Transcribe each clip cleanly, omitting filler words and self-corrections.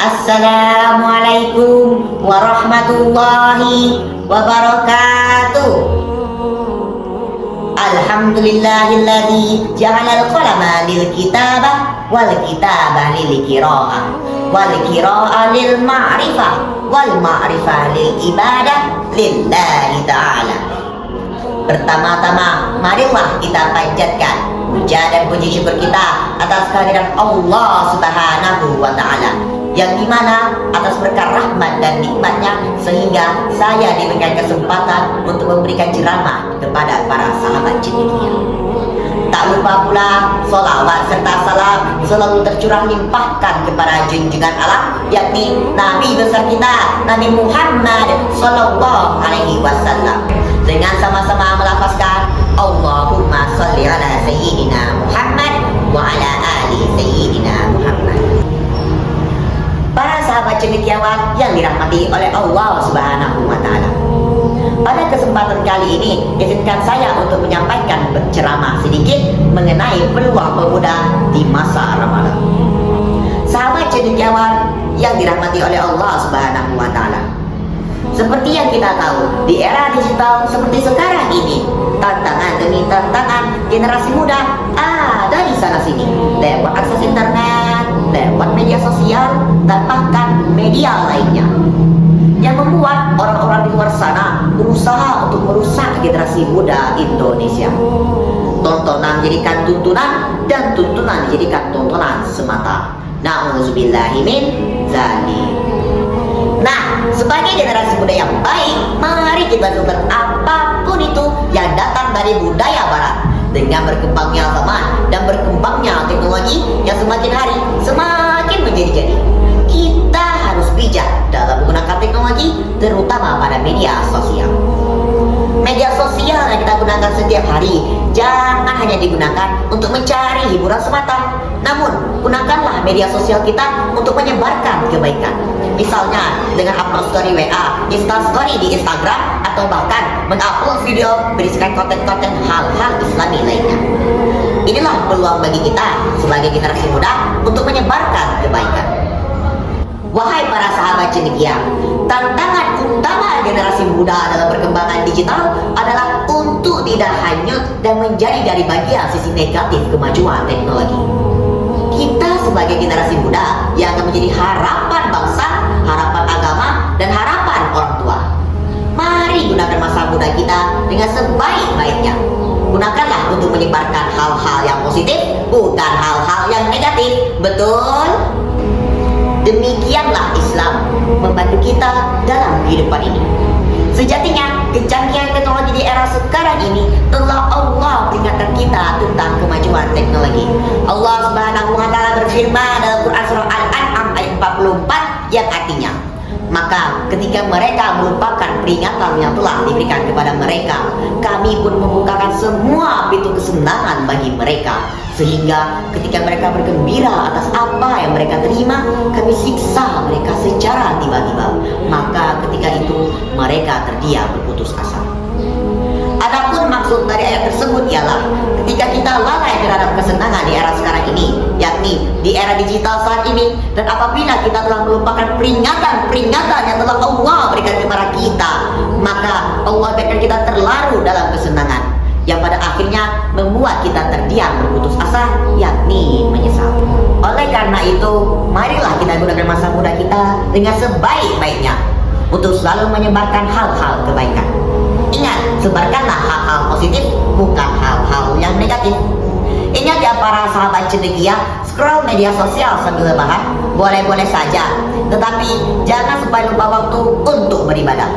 Assalamualaikum warahmatullahi wabarakatuh. Alhamdulillahilladzi ja'alal qalama lil kitabah wal kitabah lil qiraah wal qiraah lil ma'rifah wal ma'rifah lil ibadah lillahi ta'ala. Pertama-tama marilah kita panjatkan puja dan puji syukur kita atas kehadiran Allah Subhanahu wa ta'ala, yang dimana atas berkah rahmat dan nikmatnya sehingga saya diberikan kesempatan untuk memberikan ceramah kepada para sahabat cendekia. Tak lupa pula sholawat serta salam selalu tercurah limpahkan kepada junjungan alam, yakni Nabi besar kita Nabi Muhammad Sallallahu Alaihi Wasallam, dengan sama-sama melafazkan Allahumma sholli ala sayyidina Muhammad wa ala ali sayyidina Muhammad. Para sahabat cendekiawan yang dirahmati oleh Allah Subhanahu wa ta'ala, pada kesempatan kali ini izinkan saya untuk menyampaikan ceramah sedikit mengenai peluang pemuda di masa Ramadan. Sahabat cendekiawan yang dirahmati oleh Allah Subhanahu wa ta'ala, seperti yang kita tahu, di era digital seperti sekarang ini, tantangan demi tantangan generasi muda ada di sana sini, lewat akses internet, lewat media sosial, dan bahkan media lainnya, yang membuat orang-orang di luar sana berusaha untuk merusak generasi muda Indonesia. Tontonan dijadikan tuntunan dan tuntunan dijadikan tontonan semata. Na'udzubillahi min dzalik. Nah, sebagai generasi muda yang baik, mari kita sumber apapun itu yang datang dari budaya barat. Dengan berkembangnya zaman dan berkembangnya teknologi yang semakin hari semakin menjadi-jadi, kita harus bijak dalam menggunakan teknologi, terutama pada media sosial. Media sosial yang kita gunakan setiap hari jangan hanya digunakan untuk mencari hiburan semata, namun gunakanlah media sosial kita untuk menyebarkan kebaikan. Misalnya dengan upload story WA, story di Instagram, atau bahkan mengupload video berisikan konten-konten hal-hal Islami lainnya. Inilah peluang bagi kita sebagai generasi muda untuk menyebarkan kebaikan. Wahai para sahabat cendekia, tantangan utama generasi muda dalam perkembangan digital adalah untuk tidak hanyut dan menjadi dari bagian sisi negatif kemajuan teknologi. Kita sebagai generasi muda yang akan menjadi harapan bangsa, harapan agama, dan harapan orang tua. Mari gunakan masa muda kita dengan sebaik-baiknya. Gunakanlah untuk menyebarkan hal-hal yang positif, bukan hal-hal yang negatif. Betul? Demikianlah Islam membantu kita dalam kehidupan ini. Sejatinya, kecanggihan teknologi di era sekarang ini telah Allah peringatkan kita tentang kemajuan teknologi. Allah Subhanahu wa ta'ala berfirman dalam Quran surah Al-An'am ayat 44 yang artinya, maka ketika mereka melupakan peringatan yang telah diberikan kepada mereka, kami pun membukakan semua pintu kesenangan bagi mereka, sehingga ketika mereka bergembira atas apa yang mereka terima, kami siksa mereka secara tiba-tiba. Maka ketika itu mereka terdiam berputus asa. Adapun maksud dari ayat tersebut ialah ketika kita lalai terhadap kesenangan di era sekarang ini, yakni di era digital saat ini, dan apabila kita telah melupakan peringatan-peringatan yang telah Allah berikan kepada kita, maka Allah biarkan kita terlarut dalam kesenangan yang pada akhirnya membuat kita terdiam berputus asa, yakni menyesal. Oleh karena itu, marilah kita gunakan masa muda kita dengan sebaik-baiknya untuk selalu menyebarkan hal-hal kebaikan. Ingat, sebarkanlah hal-hal positif, bukan hal-hal yang negatif. Ingat ya para sahabat cendekia, scroll media sosial sambil rebahan boleh-boleh saja, tetapi jangan sampai lupa waktu untuk beribadah.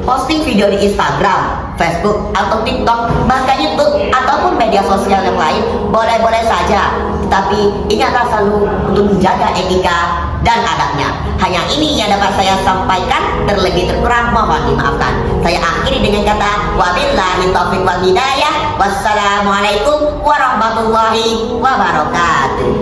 Posting video di Instagram, Facebook, atau TikTok, bahkan YouTube, ataupun media sosial yang lain boleh-boleh saja, tetapi ingatlah selalu untuk menjaga etika dan adabnya. Hanya ini yang dapat saya sampaikan, terlebih terkurang mohon dimaafkan. Saya akhiri dengan kata wabillahi taufiq wal hidayah. Wassalamualaikum warahmatullahi wabarakatuh.